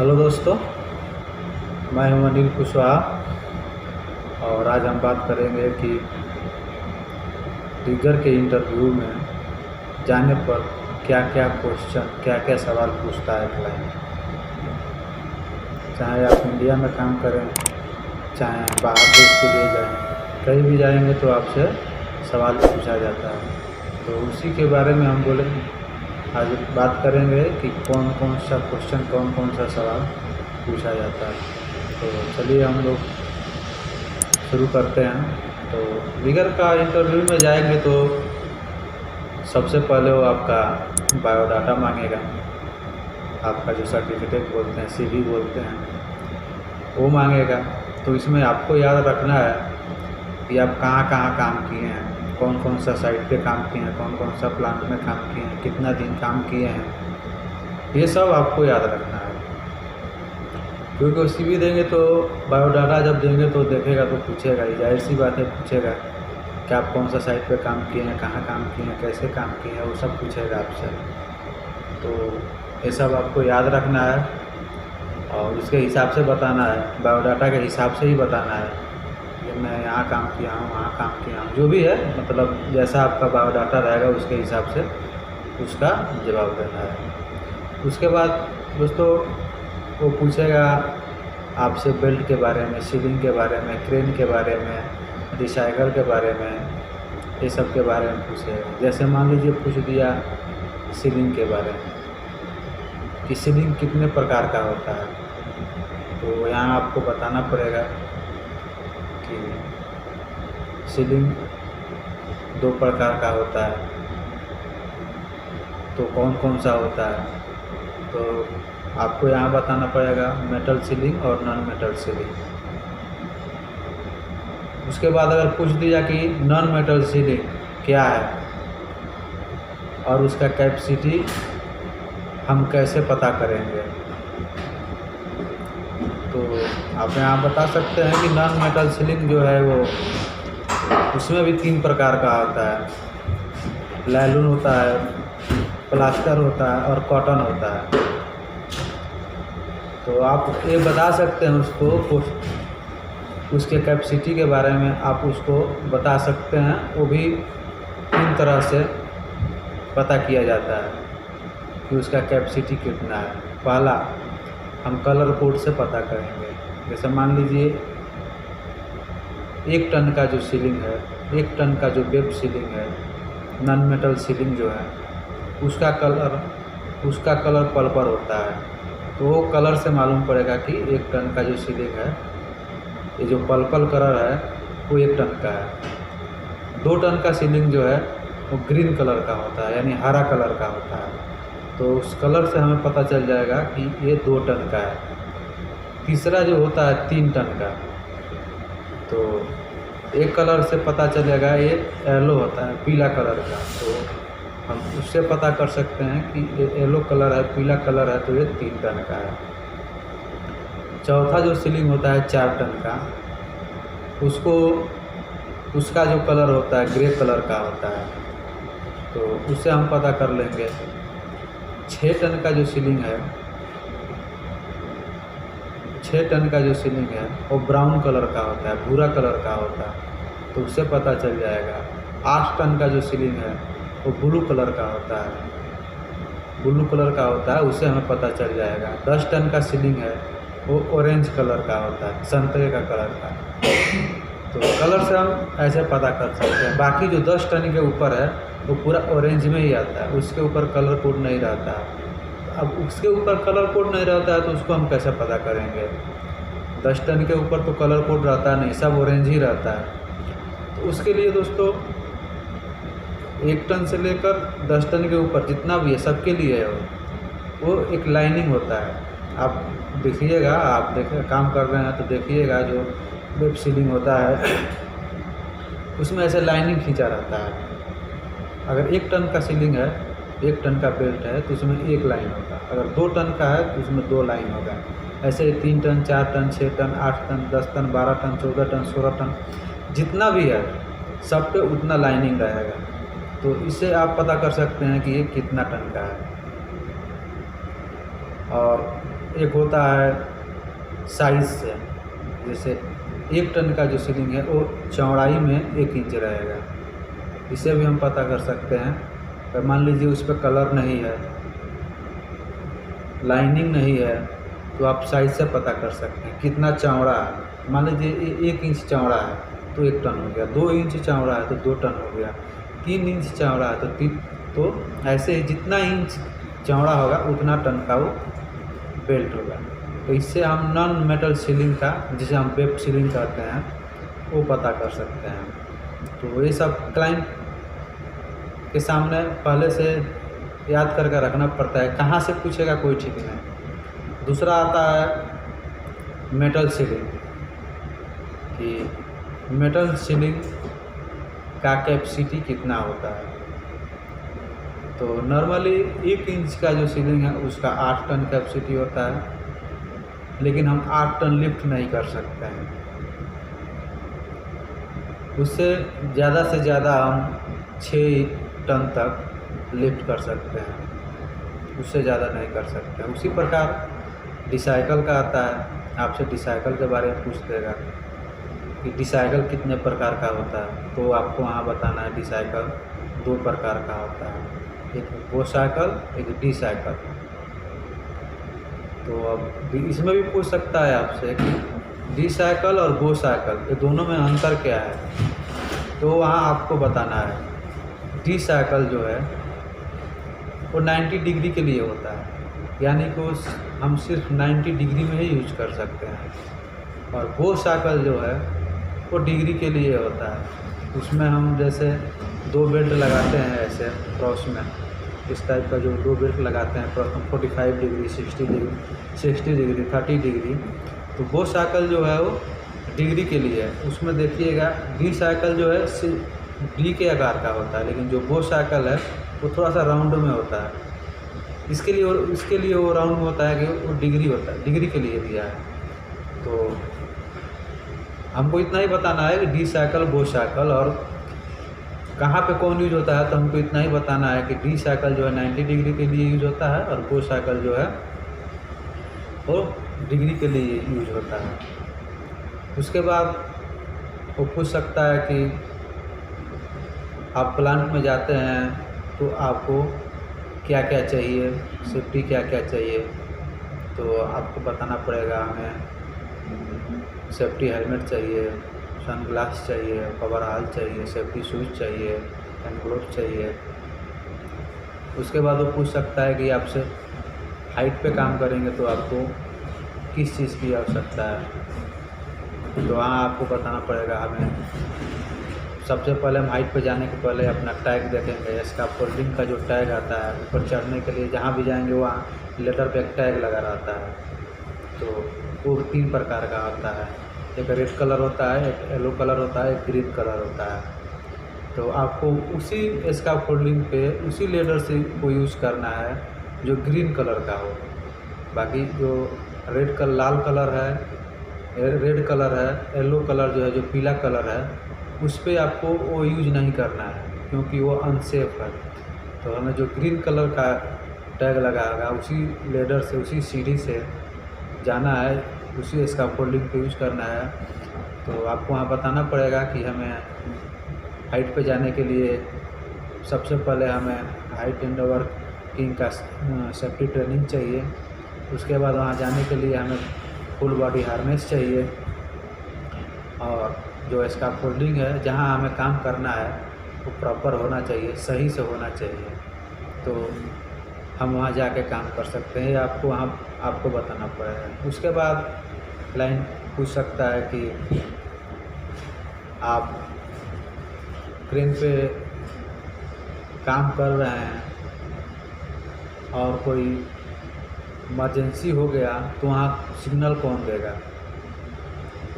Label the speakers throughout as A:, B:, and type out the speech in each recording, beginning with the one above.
A: Hello दोस्तों, मैं हूं अनिल कुशवाहा और आज हम बात करेंगे कि टीचर के इंटरव्यू में जाने पर क्या क्या क्वेश्चन, क्या क्या सवाल पूछता है क्लाइंट। चाहे आप इंडिया में काम करें, चाहे बाहर देश के लिए जाएं, कहीं भी जाएंगे तो आपसे सवाल पूछा जाता है। तो उसी के बारे में हम बोलेंगे, आज बात करेंगे कि कौन कौन सा क्वेश्चन, कौन कौन सा सवाल पूछा जाता है। तो चलिए हम लोग शुरू करते हैं। तो लीगर का इंटरव्यू में जाएंगे तो सबसे पहले वो आपका बायोडाटा मांगेगा, आपका जो सर्टिफिकेट बोलते हैं, सीवी बोलते हैं, वो मांगेगा। तो इसमें आपको याद रखना है कि आप कहाँ कहाँ काम किए हैं, कौन कौन सा साइट पे काम किए हैं, कौन कौन सा प्लांट में काम किए हैं, कितना दिन काम किए हैं, ये सब आपको याद रखना है। क्योंकि वो सीवी देंगे तो बायोडाटा जब देंगे तो देखेगा तो पूछेगा, ये जाहिर सी बात है पूछेगा कि आप कौन सा साइट पे काम किए हैं, कहाँ काम किए हैं, कैसे काम किए हैं, वो सब पूछेगा आपसे। तो ये सब आपको याद रखना है और उसके हिसाब से बताना है, बायोडाटा के हिसाब से ही बताना है कि मैं यहाँ काम किया हूँ, वहाँ काम किया हूँ, जो भी है, मतलब जैसा आपका बायोडाटा रहेगा उसके हिसाब से उसका जवाब देना है। उसके बाद दोस्तों वो पूछेगा आपसे बेल्ट के बारे में, सीलिंग के बारे में, क्रेन के बारे में, रिसाइकल के बारे में, ये सब के बारे में पूछेगा। जैसे मान लीजिए पूछ दिया सीलिंग के बारे में कि सीलिंग कितने प्रकार का होता है, तो यहाँ आपको बताना पड़ेगा कि सीलिंग 2 प्रकार का होता है। तो कौन कौन सा होता है, तो आपको यहाँ बताना पड़ेगा मेटल सीलिंग और नॉन मेटल सीलिंग। उसके बाद अगर पूछ दिया कि नॉन मेटल सीलिंग क्या है और उसका कैपेसिटी हम कैसे पता करेंगे, तो आप यहाँ बता सकते हैं कि नॉन मेटल सीलिंग जो है वो उसमें भी 3 प्रकार का होता है, लैलून होता है, प्लास्टर होता है और कॉटन होता है। तो आप ये बता सकते हैं उसको, उसके कैपेसिटी के बारे में आप उसको बता सकते हैं। वो भी 3 तरह से पता किया जाता है कि उसका कैपेसिटी कितना है। पहला हम कलर कोड से पता करेंगे। जैसे मान लीजिए 1 टन का जो सीलिंग है, 1 टन का जो वेब सीलिंग है, नॉन मेटल सीलिंग जो है, उसका कलर पर्पल होता है। तो वो कलर से मालूम पड़ेगा कि 1 टन का जो सीलिंग है, ये जो पर्पल कलर है वो 1 टन का है। 2 टन का सीलिंग जो है वो ग्रीन कलर का होता है, यानी हरा कलर का होता है। तो उस कलर से हमें पता चल जाएगा कि ये 2 टन का है। तीसरा जो होता है 3 टन का, तो एक कलर से पता चलेगा, ये येलो होता है, पीला कलर का। तो हम उससे पता कर सकते हैं कि ये येलो कलर है, पीला कलर है, तो ये 3 टन का है। चौथा जो सीलिंग होता है 4 टन का, उसका जो कलर होता है ग्रे कलर का होता है, तो उससे हम पता कर लेंगे। 6 टन का जो सीलिंग है, 6 टन का जो सीलिंग है वो ब्राउन कलर का होता है, भूरा कलर का होता है, तो उससे पता चल जाएगा। 8 टन का जो सीलिंग है वो ब्लू कलर का होता है, ब्लू कलर का होता है, उससे हमें पता चल जाएगा। 10 टन का सीलिंग है वो ऑरेंज कलर का होता है, संतरे का कलर का। तो कलर से हम ऐसे पता कर सकते हैं। बाकी जो 10 टन के ऊपर है वो पूरा ऑरेंज में ही आता है, उसके ऊपर कलर कोड नहीं रहता है। अब उसके ऊपर कलर कोड नहीं रहता है तो उसको हम कैसे पता करेंगे। 10 टन के ऊपर तो कलर कोड रहता नहीं, सब ऑरेंज ही रहता है। तो उसके लिए दोस्तों 1 टन से लेकर 10 टन के ऊपर जितना भी है सबके लिए है वो एक लाइनिंग होता है। आप देखिएगा, आप काम कर रहे हैं तो देखिएगा जो वेब सीलिंग होता है उसमें ऐसे लाइनिंग खींचा रहता है। अगर 1 टन का सीलिंग है, 1 टन का बेल्ट है, तो उसमें 1 लाइन होगा। अगर 2 टन का है तो उसमें 2 लाइन होगा। ऐसे 3 ton, 4 ton, 6 ton, 8 ton, 10 ton, 12 ton, 14 ton, 16 ton, जितना भी है सब पे उतना लाइनिंग रहेगा। तो इससे आप पता कर सकते हैं कि ये कितना टन का है। और एक होता है साइज़ से, जैसे 1 टन का जो सीलिंग है वो चौड़ाई में 1 इंच रहेगा। इसे भी हम पता कर सकते हैं। अगर मान लीजिए उस पर कलर नहीं है, लाइनिंग नहीं है, तो आप साइज़ से पता कर सकते हैं कितना चौड़ा है। मान लीजिए 1 इंच चौड़ा है तो 1 टन हो गया, 2 इंच चौड़ा है तो 2 टन हो गया, 3 इंच चौड़ा है तो ऐसे ही जितना इंच चौड़ा होगा उतना टन का वो बेल्ट होगा। तो इससे हम नॉन मेटल सीलिंग का, जिसे हम वेब सीलिंग कहते हैं, वो पता कर सकते हैं। तो ये सब क्लाइंट के सामने पहले से याद करके रखना पड़ता है, कहाँ से पूछेगा कोई ठीक नहीं। दूसरा आता है मेटल सीलिंग, कि मेटल सीलिंग का कैपेसिटी कितना होता है। तो नॉर्मली 1 इंच का जो सीलिंग है उसका 8 टन कैपेसिटी होता है, लेकिन हम 8 टन लिफ्ट नहीं कर सकते हैं। उससे ज़्यादा से ज़्यादा हम 6 टन तक लिफ्ट कर सकते हैं, उससे ज़्यादा नहीं कर सकते। उसी प्रकार डिसाइकल का आता है, आपसे डिसाइकल के बारे में पूछ देगा कि डिसाइकल कितने प्रकार का होता है, तो आपको वहाँ बताना है डिसाइकल 2 प्रकार का होता है, एक वो साइकिल, एक डी साइकिल। तो अब इसमें भी पूछ सकता है आपसे कि डी साइकिल और गो साइकिल ये दोनों में अंतर क्या है, तो वहाँ आपको बताना है। डी साइकिल जो है वो 90 डिग्री के लिए होता है, यानी कि हम सिर्फ 90 डिग्री में ही यूज कर सकते हैं। और गो साइकिल जो है वो डिग्री के लिए होता है। उसमें हम जैसे 2 बेल्ट लगाते हैं ऐसे क्रॉस में, इस टाइप का जो 2 बेल्ट लगाते हैं क्रॉस में, 45 डिग्री, 60 डिग्री, 30 डिग्री। तो वो साइकिल जो है वो डिग्री के लिए है। उसमें देखिएगा डी साइकिल जो है डी के आकार का होता है, लेकिन जो वो साइकिल है वो थोड़ा सा राउंड में होता है। इसके लिए वो राउंड में होता है कि वो डिग्री होता है, डिग्री के लिए दिया है। तो हमको इतना ही बताना है कि डी साइकिल, गो साइकिल और कहाँ पे कौन यूज होता है। तो हमको इतना ही बताना है कि डी साइकिल जो है 90 डिग्री के लिए यूज होता है, और गो साइकिल जो है वो डिग्री के लिए यूज होता है। उसके बाद वो पूछ सकता है कि आप प्लांट में जाते हैं तो आपको क्या क्या चाहिए, सेफ्टी क्या क्या चाहिए। तो आपको बताना पड़ेगा, हमें सेफ्टी हेलमेट चाहिए, सन ग्लास चाहिए, कवरऑल चाहिए, सेफ्टी शूज़ चाहिए, हैंड ग्लोव्स चाहिए। उसके बाद वो पूछ सकता है कि आपसे हाइट पे काम करेंगे तो आपको किस चीज़ की आवश्यकता है। तो वहाँ आपको बताना पड़ेगा, हमें सबसे पहले हम हाइट पे जाने के पहले अपना टैग देखेंगे। इसका फोल्डिंग का जो टैग आता है, ऊपर चढ़ने के लिए जहाँ भी जाएंगे वहाँ लेटर पे एक टैग लगा रहता है। तो वो 3 प्रकार का होता है, एक रेड कलर होता है, एक येलो कलर होता है, एक ग्रीन कलर होता है। तो आपको उसी इसका फोल्डिंग पे उसी लेटर से को यूज़ करना है जो ग्रीन कलर का हो। बाकी जो लाल कलर है, रेड कलर है, येलो कलर जो है, जो पीला कलर है, उस पर आपको वो यूज नहीं करना है क्योंकि वो अनसेफ है। तो हमें जो ग्रीन कलर का टैग लगा होगा उसी लेडर से, उसी सीढ़ी से जाना है, उसी स्कैफोल्डिंग पे यूज करना है। तो आपको वहाँ बताना पड़ेगा कि हमें हाइट पे जाने के लिए सबसे पहले हमें हाइट एंड वर्किंग का सेफ्टी ट्रेनिंग चाहिए। उसके बाद वहाँ जाने के लिए हमें फुल बॉडी हार्नेस चाहिए, और जो स्कैफोल्डिंग है जहाँ हमें काम करना है वो प्रॉपर होना चाहिए, सही से होना चाहिए। तो हम वहाँ जाके काम कर सकते हैं, आपको वहाँ आपको बताना पड़ेगा। उसके बाद क्लाइंट पूछ सकता है कि आप क्रेन पे काम कर रहे हैं और कोई इमरजेंसी हो गया तो वहाँ सिग्नल कौन देगा।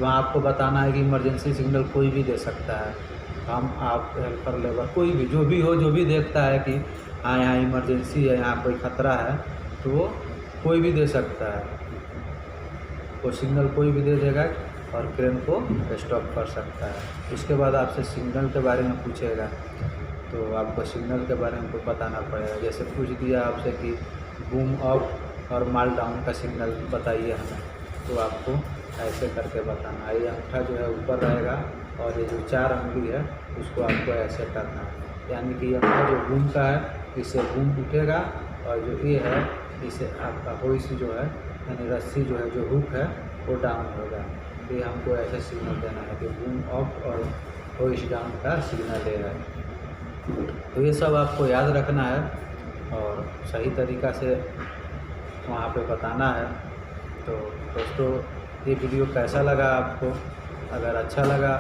A: वहाँ आपको बताना है कि इमरजेंसी सिग्नल कोई भी दे सकता है, हम आप हेल्पर लेबर कोई भी जो भी देखता है कि हाँ यहाँ इमरजेंसी है, यहाँ कोई ख़तरा है, तो वो कोई भी दे सकता है। वो सिग्नल कोई भी दे देगा और क्रेन को स्टॉप कर सकता है। उसके बाद आपसे सिग्नल के बारे में पूछेगा, तो आपको सिग्नल के बारे में बताना पड़ेगा। जैसे पूछ दिया आपसे कि बूम अप और माल डाउन का सिग्नल बताइए हमें। तो आपको ऐसे करके बताना है। ये अंगूठा जो है ऊपर रहेगा और ये जो 4 अंगुली है उसको आपको ऐसे करना है, यानी कि ये अंगूठा जो बूम का है इससे बूम उठेगा और जो ये है इसे आपका होइस जो है यानी रस्सी जो है जो हुक है वो डाउन होगा। ये हमको ऐसे सिग्नल देना है कि बूम अप और होइस डाउन का सिग्नल दे रहा है। तो ये सब आपको याद रखना है और सही तरीक़ा से वहाँ पे बताना है। तो दोस्तों ये वीडियो कैसा लगा आपको? अगर अच्छा लगा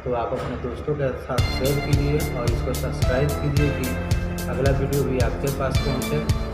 A: तो आप अपने दोस्तों के साथ शेयर कीजिए और इसको सब्सक्राइब कीजिए कि अगला वीडियो भी आपके पास पहुँचे।